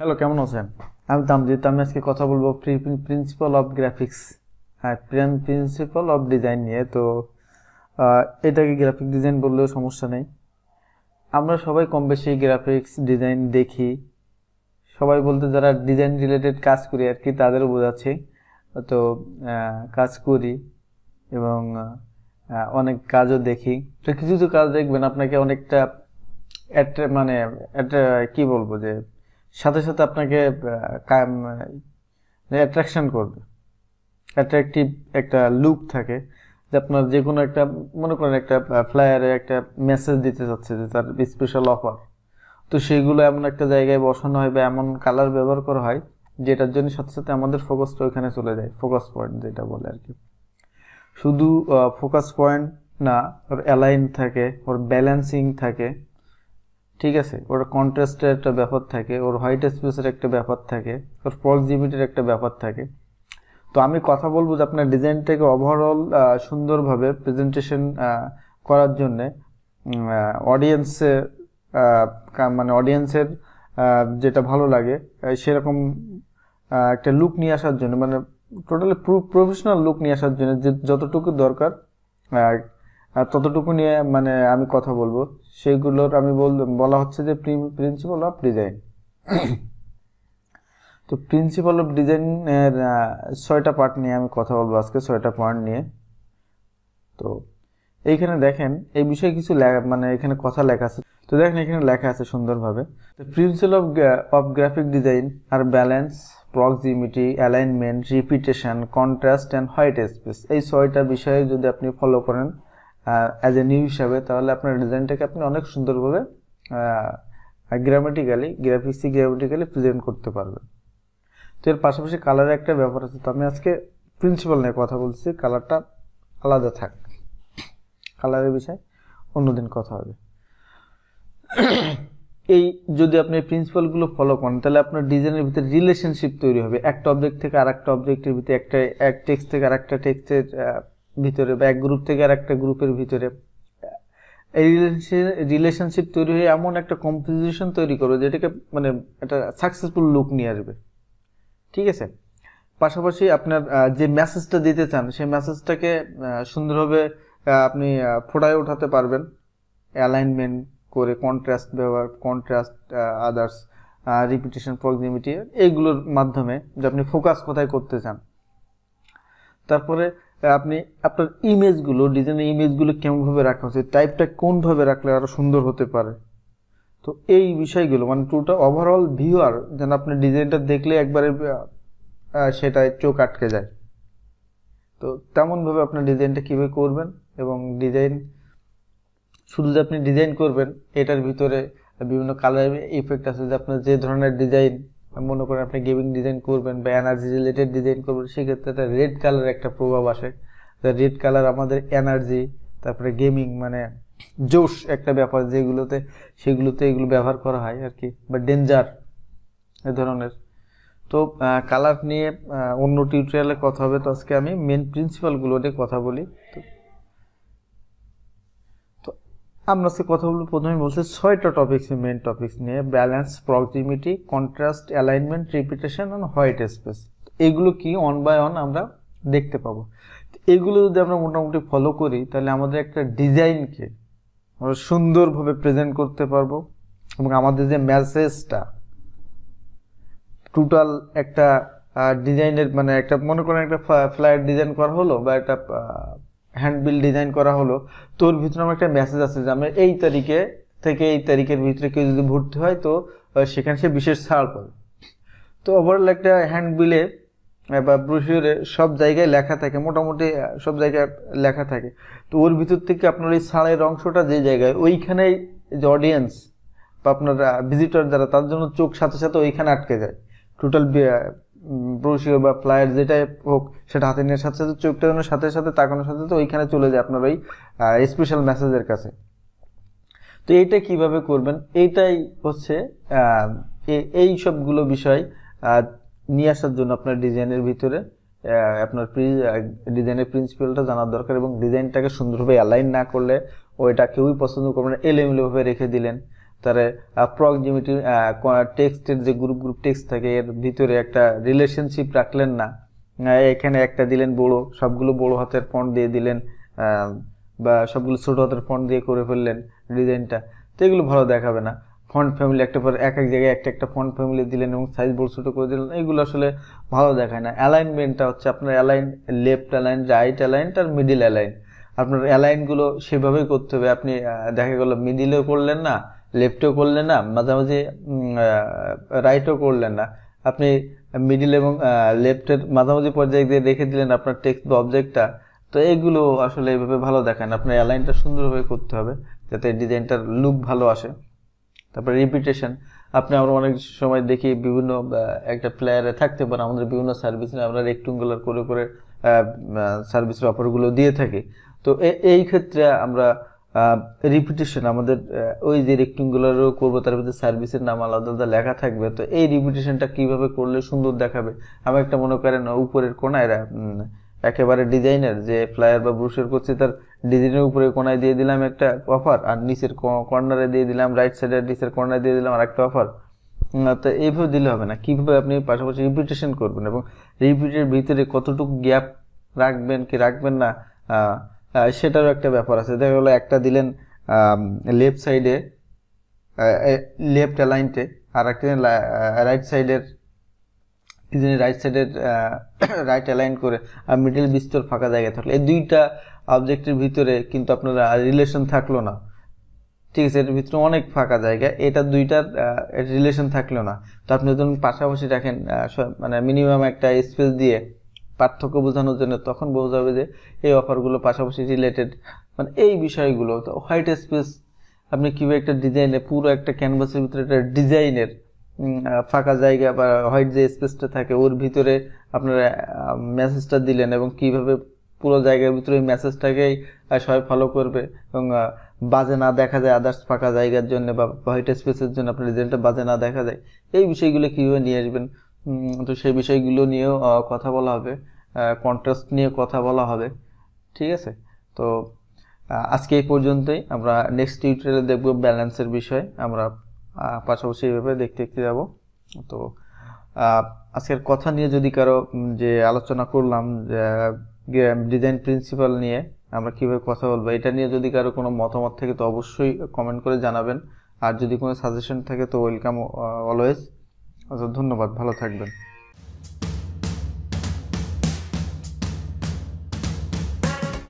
Hello, কেমন আছেন? আমি তামজিদ। আমি আজকে কথা বলবো প্রিন্সিপাল অফ গ্রাফিক্স, হ্যাঁ, প্রিন্সিপাল অফ ডিজাইন নিয়ে। তো এটাকে গ্রাফিক ডিজাইন বললেও সমস্যা নেই। আমরা সবাই কম বেশি গ্রাফিক্স ডিজাইন দেখি। সবাই বলতে যারা ডিজাইন রিলেটেড কাজ করি আর কি, তাদেরও বোঝাচ্ছি। তো কাজ করি এবং অনেক কাজও দেখি। তো কিছু কিছু কাজ দেখবেন আপনাকে অনেকটা মানে কি বলবো, যে সাথে সাথে আপনাকে অ্যাট্রাকশন করবে। অ্যাট্রাকটিভ একটা লুক থাকে, যে আপনার যে কোনো একটা, মনে করেন একটা ফ্লায়ারে একটা মেসেজ দিতে চাচ্ছে যে তার স্পেশাল অফার, তো সেইগুলো এমন একটা জায়গায় বসানো হয় বা এমন কালার ব্যবহার করা হয় যেটার জন্য সাথে সাথে আমাদের ফোকাসটা ওইখানে চলে যায়। ফোকাস পয়েন্ট যেটা বলে আর কি। শুধু ফোকাস পয়েন্ট না, ওর অ্যালাইন থাকে, ওর ব্যালেন্সিং থাকে, ঠিক আছে, ওর কন্ট্রাস্টের একটা ব্যাপার থাকে, ওর হোয়াইট স্পেসের একটা ব্যাপার থাকে, ওর প্রক্সিমিটির একটা ব্যাপার থাকে। তো আমি কথা বলবো যে আপনার ডিজাইনটাকে ওভারঅল সুন্দরভাবে প্রেজেন্টেশন করার জন্যে অডিয়েন্সে মানে অডিয়েন্সের যেটা ভালো লাগে সেরকম একটা লুক নিয়ে আসার জন্য, মানে টোটালি প্রফেশনাল লুক নিয়ে আসার জন্য যে যতটুকু দরকার ততটুকু নিয়ে মানে আমি কথা বলবো। সেইগুলোর আমি বলা হচ্ছে যে প্রিন্সিপাল অফ ডিজাইন। তো প্রিন্সিপাল অফ ডিজাইনের 6টা পার্ট নিয়ে আমি কথা বলবো আজকে, 6টা পয়েন্ট নিয়ে। তো এইখানে দেখেন এই বিষয়ে কিছু মানে এখানে কথা লেখা আছে। তো দেখেন এখানে লেখা আছে সুন্দরভাবে, প্রিন্সিপাল অফ গ্রাফিক ডিজাইন আর balance, proximity, alignment, repetition, contrast and white space. এই 6টা বিষয়ে যদি আপনি ফলো করেন অ্যাজ এ নিউ হিসাবে, তাহলে আপনার ডিজাইনটাকে আপনি অনেক সুন্দরভাবে গ্রাফিক্যালি প্রেজেন্ট করতে পারবেন। তো এর পাশাপাশি কালারের একটা ব্যাপার আছে। তো আমি আজকে প্রিন্সিপাল নিয়ে কথা বলছি, কালারটা আলাদা থাক, কালারের বিষয় অন্যদিন কথা হবে। এই যদি আপনি প্রিন্সিপালগুলো ফলো করেন, তাহলে আপনার ডিজাইনের ভিতরে রিলেশনশিপ তৈরি হবে। একটা অবজেক্ট থেকে আর একটা অবজেক্টের ভিতরে, এক টেক্সট থেকে আর একটা টেক্সটের ভিতরে, বা এক গ্রুপ থেকে আর একটা গ্রুপের ভিতরে এই রিলেশনশিপ তৈরি হয়ে এমন একটা কম্পোজিশন তৈরি করবে যেটাকে মানে একটা সাকসেসফুল লুক নিয়ে আসবে, ঠিক আছে। পাশাপাশি আপনার যে মেসেজটা দিতে চান সেই মেসেজটাকে সুন্দরভাবে আপনি ফোটায় ওঠাতে পারবেন অ্যালাইনমেন্ট করে, কন্ট্রাস্ট ব্যবহার, কন্ট্রাস্ট, আদার্স, রিপিটেশন, প্রক্সিমিটি, এইগুলোর মাধ্যমে যে আপনি ফোকাস কোথায় করতে চান। তারপরে আপনি আপনার ইমেজগুলো, ডিজাইনের ইমেজগুলো কেমনভাবে রাখা উচিত, টাইপটা কোনভাবে রাখলে আরও সুন্দর হতে পারে। তো এই বিষয়গুলো মানে টোটাল ওভারঅল ভিউয়ার যেন আপনার ডিজাইনটা দেখলে একবারে সেটাই চোখ আটকে যায়। তো তেমনভাবে আপনার ডিজাইনটা কীভাবে করবেন, এবং ডিজাইন শুধু যে আপনি ডিজাইন করবেন এটার ভিতরে বিভিন্ন কালার ইফেক্ট আছে, যে আপনার যে ধরনের ডিজাইন, মনে করেন আপনি গেমিং ডিজাইন করবেন বা এনার্জি রিলেটেড ডিজাইন করবেন, সেক্ষেত্রে একটা রেড কালার একটা প্রভাব আসে। রেড কালার আমাদের এনার্জি, তারপরে গেমিং মানে জোশ একটা ব্যাপার, সেগুলোতে এগুলো ব্যবহার করা হয় আর কি, বা ডেঞ্জার এ ধরনের। তো কালার নিয়ে অন্য টিউটোরিয়ালে কথা হবে। তো আজকে আমি মেন প্রিন্সিপালগুলো নিয়ে কথা বলি। তো আমরা আজকে কথা বলবো, প্রথমে বলছি 6টা টপিক্স, মেন টপিক্স নিয়ে: balance, proximity, contrast, alignment, repetition and white space. এগুলো কি অন বাই অন আমরা দেখতে পাবো। এগুলো যদি আমরা মোটামুটি ফলো করি, তাহলে আমাদের একটা ডিজাইনকে আমরা সুন্দরভাবে প্রেজেন্ট করতে পারবো, এবং আমাদের যে মেসেজটা টোটাল একটা ডিজাইনের মানে একটা, মনে করেন একটা ফ্লায়ার ডিজাইন করা হলো বা একটা হ্যান্ডবিল ডিজাইন করা হলো, তো ওর ভিতরে আমার একটা মেসেজ আছে যে আমরা এই তারিখে থেকে এই তারিখের ভিতরে কেউ যদি ভর্তি হয় তো সেখানে সে বিশেষ ছাড় পাবে। তো ওভারঅল একটা হ্যান্ডবিলে বা ব্রোশিওরে সব জায়গায় লেখা থাকে, মোটামুটি সব জায়গায় লেখা থাকে। তো ওর ভিতর থেকে আপনার এই ছাড়ের অংশটা যে জায়গায়, ওইখানেই যে অডিয়েন্স বা আপনার ভিজিটর যারা, তার জন্য চোখ সাথে সাথে ওইখানে আটকে যায়। টোটাল ব্রোশিওর বা ফ্লায়ার যেটাই হোক, সেটা হাতে নেওয়ার সাথে সাথে চোখটা যেন সাথে সাথে তাকানোর সাথে সাথে ওইখানে চলে যায় আপনার ওই স্পেশাল মেসেজের কাছে। তো এইটা কিভাবে করবেন, এইটাই হচ্ছে এই সবগুলো বিষয় নিয়ে আসার জন্য আপনার ডিজাইনের ভিতরে আপনার ডিজাইনের প্রিন্সিপালটা জানার দরকার। এবং ডিজাইনটাকে সুন্দরভাবে অ্যালাইন না করলে ওইটা কেউই পছন্দ করবে না, এলোমেলোভাবে রেখে দিলেন, তারে প্রক্সিমিটি টেক্সটের যে গ্রুপ টেক্সট থাকে এর ভিতরে একটা রিলেশনশিপ রাখলেন না, এখানে একটা দিলেন বড়, সবগুলো বড় হাতের ফন্ট দিয়ে দিলেন, বা সবগুলো ছোট হাতের ফন্ট দিয়ে করে ফেললেন ডিজাইনটা, তো এগুলো ভালো দেখাবে না। ফন্ট ফ্যামিলি একটা পর এক এক জায়গায় একটা একটা ফন্ট ফ্যামিলি দিলেন এবং সাইজ বড় ছোট করে দিলেন, এগুলো আসলে ভালো দেখায় না। অ্যালাইনমেন্টটা হচ্ছে আপনার align, left align, right align আর মিডিল অ্যালাইন, আপনার অ্যালাইনগুলো সেভাবেই করতে হবে। আপনি দেখা গেল মিডিলেও করলেন না, লেফটেও করলেন না, মাঝামাঝি রাইটও করলেন না, আপনি মিডিল এবং লেফটের মাঝামাঝি পর্যায়ে দিয়ে রেখে দিলেন আপনার টেক্সট বা অবজেক্টটা, তো এইগুলো আসলে এইভাবে ভালো দেখায় না। আপনার অ্যালাইনটা সুন্দরভাবে করতে হবে যাতে ডিজাইনটার লুক ভালো আসে। তারপরে রিপিটেশন, আমরা অনেক সময় দেখি বিভিন্ন একটা প্লেয়ারে থাকতে পারে আমাদের বিভিন্ন সার্ভিসে আমরা রেক্ট্যাঙ্গুলার করে করে সার্ভিসের অফারগুলো দিয়ে থাকি। তো এই ক্ষেত্রে আমরা রিপিটেশন আমাদের ওই যে রেক্ট্যাঙ্গুলারও করবো তার ভিতরে সার্ভিসের নাম আলাদা আলাদা লেখা থাকবে, তো এই রিপিটেশনটা কিভাবে করলে সুন্দর দেখাবে। আমি একটা মনে করেন উপরের কোনায় একেবারে ডিজাইনের যে ফ্লায়ার বা ব্রোশার করছে তার ডিজাইনের উপরে কোনায় দিয়ে দিলাম একটা অফার, আর নিচের কর্নারে দিয়ে দিলাম, রাইট সাইডের নিচের কর্নারে দিয়ে দিলাম আর একটা অফার। তো এইভাবে দিলে হবে না, কিভাবে আপনি পাশাপাশি রিপিটেশন করবেন এবং রিপিটের ভিতরে কতটুকু গ্যাপ রাখবেন কি রাখবেন না, সেটারও একটা ব্যাপার আছে। দেখা গেলো একটা দিলেন লেফট সাইডে লেফট অ্যালাইনটে, আর একটা রাইট সাইডের রাইট সাইডের রাইট অ্যালাইন করে আর মিডল বিস্তর ফাঁকা জায়গা থাকলো, এই দুইটা অবজেক্টের ভিতরে কিন্তু আপনার রিলেশন থাকলো না, ঠিক আছে, এর ভিতরে অনেক ফাঁকা জায়গা, এটা দুইটার রিলেশন থাকলো না। তো আপনি যখন পাশাপাশি রাখেন মানে মিনিমাম একটা স্পেস দিয়ে পার্থক্য বোঝানোর জন্য, তখন বোঝা যাবে যে এই অফারগুলো পাশাপাশি রিলেটেড, মানে এই বিষয়গুলো। তো হোয়াইট স্পেস আপনি কীভাবে একটা ডিজাইনে পুরো একটা ক্যানভাসের ভিতরে একটা ডিজাইনের ফাঁকা জায়গা বা হোয়াইট যে স্পেসটা থাকে ওর ভিতরে আপনারা মেসেজটা দিলেন এবং কিভাবে পুরো জায়গার ভিতরে ওই মেসেজটাকেই সবাই ফলো করবে এবং বাজে না দেখা যায় আদার্স ফাঁকা জায়গার জন্য বা হোয়াইট স্পেসের জন্য আপনার রেজাল্টটা বাজে না দেখা যায়, এই বিষয়গুলো কীভাবে নিয়ে আসবেন। তো সেই বিষয়গুলো নিয়েও কথা বলা হবে, কন্ট্রাস্ট নিয়ে কথা বলা হবে, ঠিক আছে। তো আজকে এই পর্যন্তই, আমরা নেক্সট টিউটোরিয়ালে দেখব ব্যালেন্সের বিষয়, আমরা পাশাপাশি এইভাবে দেখতে দেখতে যাব। তো আজকের কথা নিয়ে যদি কারো যে আলোচনা করলাম ডিজাইন প্রিন্সিপাল নিয়ে আমরা কিভাবে কথা বলবো, এটা নিয়ে যদি কারো কোনো মতামত থাকে তো অবশ্যই কমেন্ট করে জানাবেন, আর যদি কোনো সাজেশন থাকে তো ওয়েলকাম অলওয়েজ। ধন্যবাদ, ভালো থাকবেন।